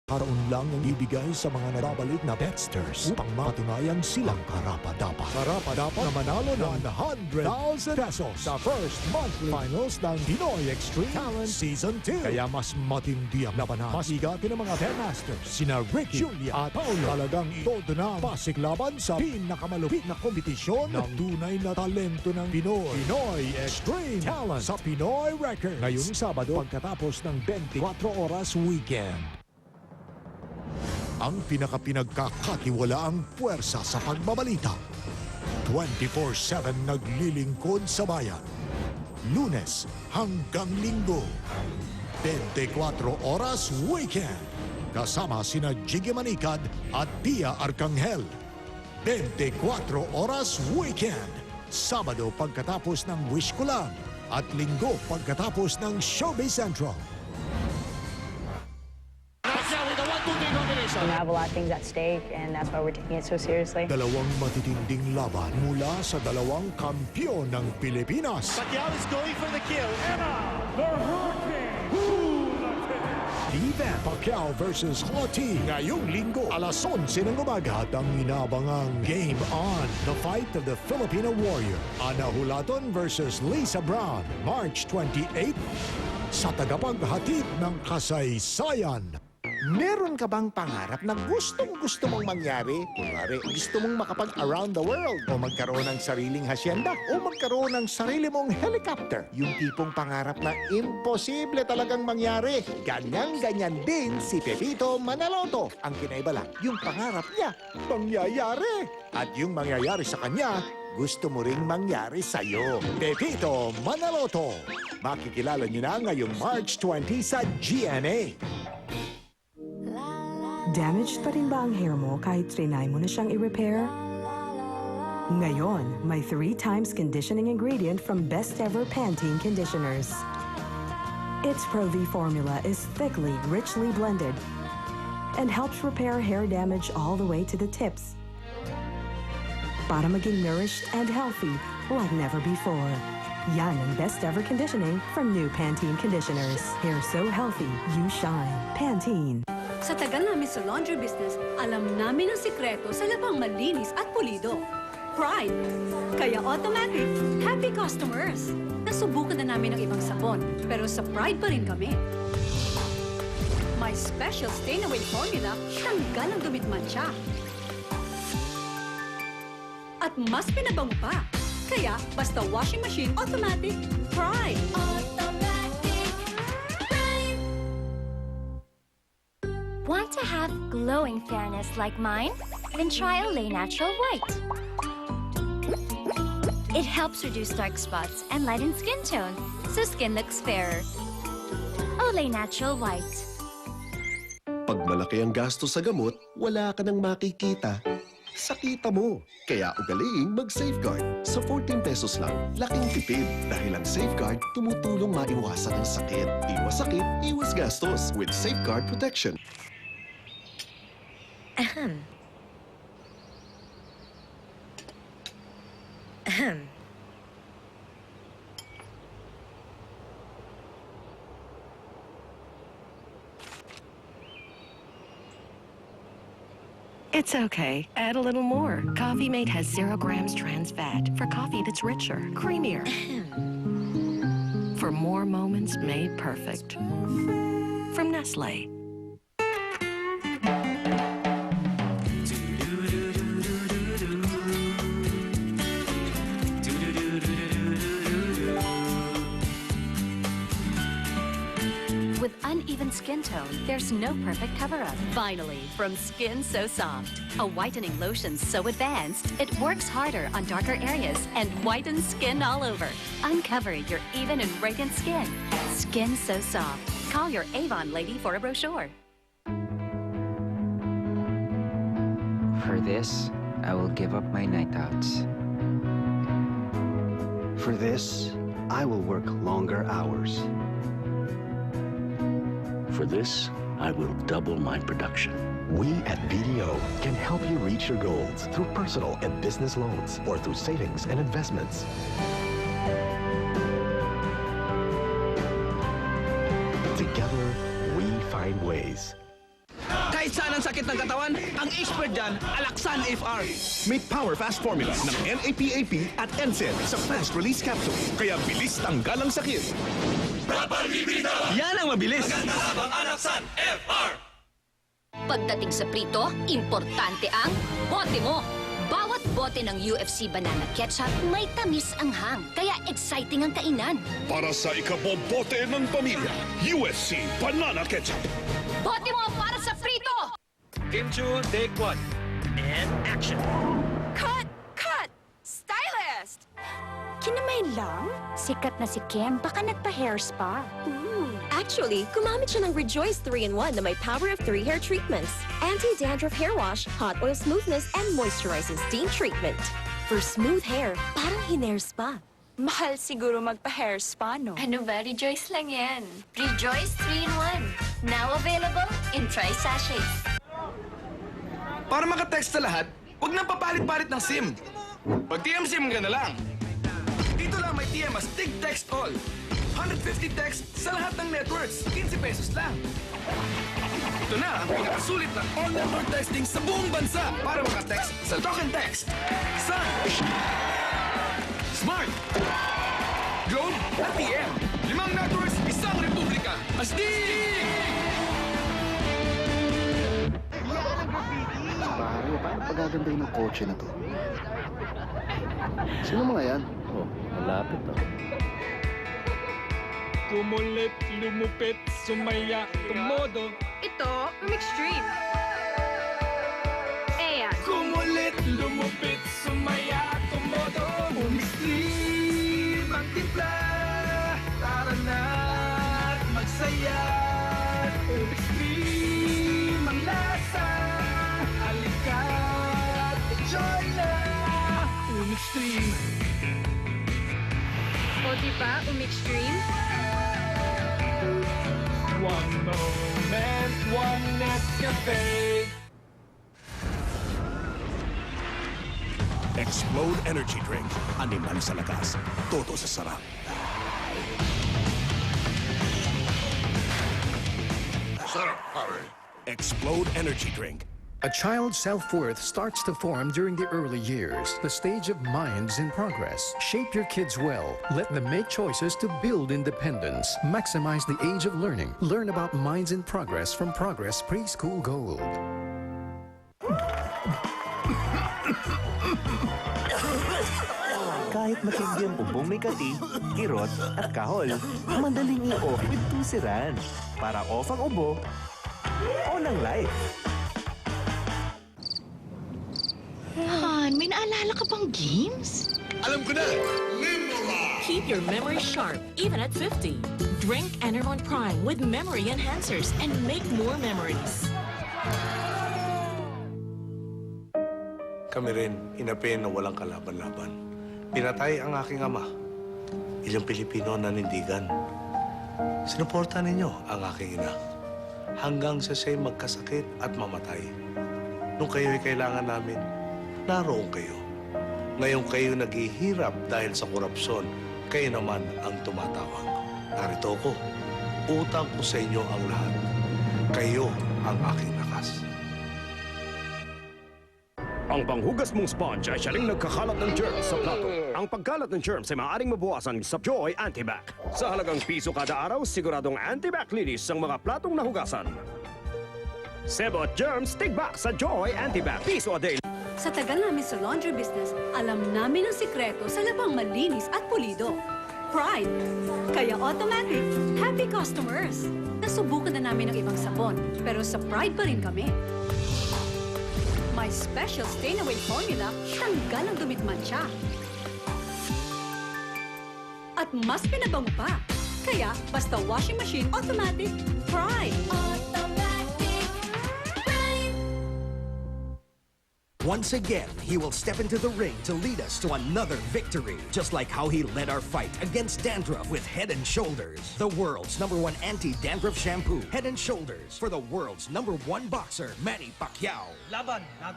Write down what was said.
Karoon lang ang ibigay sa mga nagbabalik na Betsters upang matunayan silang karapat-dapat. Karapat-dapat na manalo ng 100,000 pesos sa first monthly finals ng Pinoy Extreme Talent Season 2. Kaya mas matindi ang labanan. Masigatin ang mga Betmasters, sina Ricky, Julia at Paulo. Talagang itodo na pasiklaban sa pinakamalupit na kompetisyon ng tunay na talento ng Pinoy. Pinoy Extreme Talent sa Pinoy Records. Ngayong Sabado pagkatapos ng 24 oras weekend. Ang pinagkakatiwalaang puwersa sa pagbabalita. 24/7 naglilingkod sa bayan. Lunes hanggang Linggo. 24 oras weekend. Kasama sina Jiggy Manikad at Pia Arcangel. 24 oras weekend. Sabado pagkatapos ng Wish Ko Lang at Linggo pagkatapos ng Showbiz Central. We have a lot of things at stake, and that's why we're taking it so seriously. Dalawang matitinding laban mula sa dalawang kampyon ng Pilipinas. Pacquiao is going for the kill. Emma, the Hurricane. Event Pacquiao versus Hoti. Ngayong Linggo, alas 11 ng umaga at ang inabangang Game On. The Fight of the Filipino Warrior. Ana Hulaton versus Lisa Brown. March 28 sa tagapaghatid ng kasaysayan. Meron ka bang pangarap na gustong-gusto mong mangyari? Kunwari, gusto mong makapag-around the world o magkaroon ng sariling hasyenda o magkaroon ng sarili mong helicopter. Yung tipong pangarap na imposible talagang mangyari. Ganyan-ganyan din si Pepito Manaloto. Ang kinaiba lang, yung pangarap niya, mangyayari. At yung mangyayari sa kanya, gusto mo ring mangyari sa'yo. Pepito Manaloto. Makikilala niyo na ngayong March 20 sa GMA. Damaged pa rin ba ang hair mo kahit trinay mo na siyang i-repair? Ngayon, may 3 times conditioning ingredient from Best Ever Pantene Conditioners. Its Pro-V formula is thickly, richly blended and helps repair hair damage all the way to the tips para maging nourished and healthy like never before. Yan ang Best Ever Conditioning from new Pantene Conditioners. Hair so healthy, you shine. Pantene. Sa tagal namin sa laundry business, alam namin ang sikreto sa labang malinis at pulido. Pride. Kaya automatic, happy customers. Nasubukan na namin ang ibang sabon, pero sa Pride pa rin kami. May special stain-away formula, tanggal ang dumitmantsa. At mas pinabango pa. Kaya, basta washing machine, automatic, Pride. Want to have glowing fairness like mine? Then try Olay Natural White. It helps reduce dark spots and lighten skin tone, so skin looks fairer. Olay Natural White. Pag malaki ang gasto sa gamot, wala ka nang makikita. Sakita mo. Kaya ugaliing mag-Safeguard. Sa 14 pesos lang, laking tipid. Dahil ang Safeguard, tumutulong maiwasan ang sakit. Iwas sakit, iwas gastos with Safeguard Protection. Ahem. Ahem. It's okay. Add a little more. Coffee Mate has 0 grams trans fat for coffee that's richer, creamier. For more moments made perfect. From Nestle. With uneven skin tone, there's no perfect cover-up. Finally, from Skin So Soft, a whitening lotion so advanced, it works harder on darker areas and whitens skin all over. Uncover your even and radiant skin. Skin So Soft. Call your Avon lady for a brochure. For this, I will give up my night outs. For this, I will work longer hours. For this, I will double my production. We at BDO can help you reach your goals through personal and business loans or through savings and investments. Together, we find ways. Kahit saan ang sakit ng katawan, ang expert dyan, Alaxan FR. May Power Fast Formula ng NAPAP at NSAID sa Fast Release Capsule. Kaya bilis tanggal ang sakit. Yan ang mabilis. Alaxan FR! Pagdating sa prito, importante ang bote mo. Bawat bote ng UFC Banana Ketchup may tamis ang hang, kaya exciting ang kainan. Para sa ikabobote ng pamilya, UFC Banana Ketchup. Bote mo para sa prito! Kim Chu, take one. And action. Cut! Cut! Stylist! Kinamay lang? Sikat na si Kim, baka nagpa-hair spa. Actually, gumamit siya ng Rejoice 3-in-1 na may power of 3 hair treatments. Anti-dandruff hair wash, hot oil smoothness, and moisturizing steam treatment. For smooth hair, parang hinair spa. Mahal siguro magpa-hair spa, no? Ano ba? Rejoice lang yan. Rejoice 3-in-1. Now available in tri-sachets. Para makatext sa lahat, huwag nang papalit-palit ng SIM. Pag TM-SIM ka na lang. Dito lang may TM as Tig Text All. 150 text sa lahat ng networks. 15 pesos lang. Ito na ang pinakasulit na all-network texting sa buong bansa para makatext sa Talk and Text. Sun, Smart, Globe at TM. 5 networks, isang republika. Astig! Pare, paano pagagandahin ng kotse na to? Sino mga yan? Oh, malapit oh. Kumulit, lumupit, sumaya, tumodo. Ito, Extreme. Ayan. Kumulit, lumupit, sumaya, tumodo. Extreme ang timpla. Tara na't magsaya. Extreme ang lasa. Halika't enjoy na. Extreme. O diba, Extreme? One moment, one Nescafe. Explode Energy Drink. Animal sa lakas. Todo sa sarap. Sarap, pare. Explode Energy Drink. A child's self-worth starts to form during the early years, the stage of minds in progress. Shape your kids well. Let them make choices to build independence. Maximize the age of learning. Learn about Minds in Progress from Progress Preschool Gold. Kahit matindi ang ubong may kati, kirot at kahol, madaling i-off with tusiran. Para off ang ubo, on ang life. Han, may naalala ka bang games? Alam ko na! Memorize! Keep your memory sharp, even at 50. Drink Enervon Prime with memory enhancers and make more memories. Kami rin, inapin na walang kalaban-laban. Pinatay ang aking ama. Ilang Pilipino nanindigan. Sinuporta ninyo ang aking ina. Hanggang sa siya'y magkasakit at mamatay. Nung kayo'y kailangan namin, naroon kayo. Ngayon kayo naghihirap dahil sa korupsyon, kayo naman ang tumatawag. Narito ko, utang ko sa inyo ang lahat. Kayo ang aking lakas. Ang panghugas mong sponge ay siyaling nagkakalat ng germs sa plato. Ang pagkalat ng germs ay maaaring mabawasan sa Joy Antibac. Sa halagang piso kada araw, siguradong antibac linis ang mga platong nahugasan. Sebo at germs, tigba sa Joy Antibac. Piso a day. Sa tagal namin sa laundry business, alam namin ang sikreto sa labang malinis at pulido. Pride. Kaya automatic, happy customers. Nasubukan na namin ang ibang sabon, pero sa Pride pa rin kami. My special stain-away formula, tanggal ang dumidmansya. At mas pinabango pa. Kaya, basta washing machine, automatic, Pride. Once again, he will step into the ring to lead us to another victory. Just like how he led our fight against dandruff with Head & Shoulders. The world's #1 anti-dandruff shampoo. Head & Shoulders for the world's #1 boxer, Manny Pacquiao. Laban natin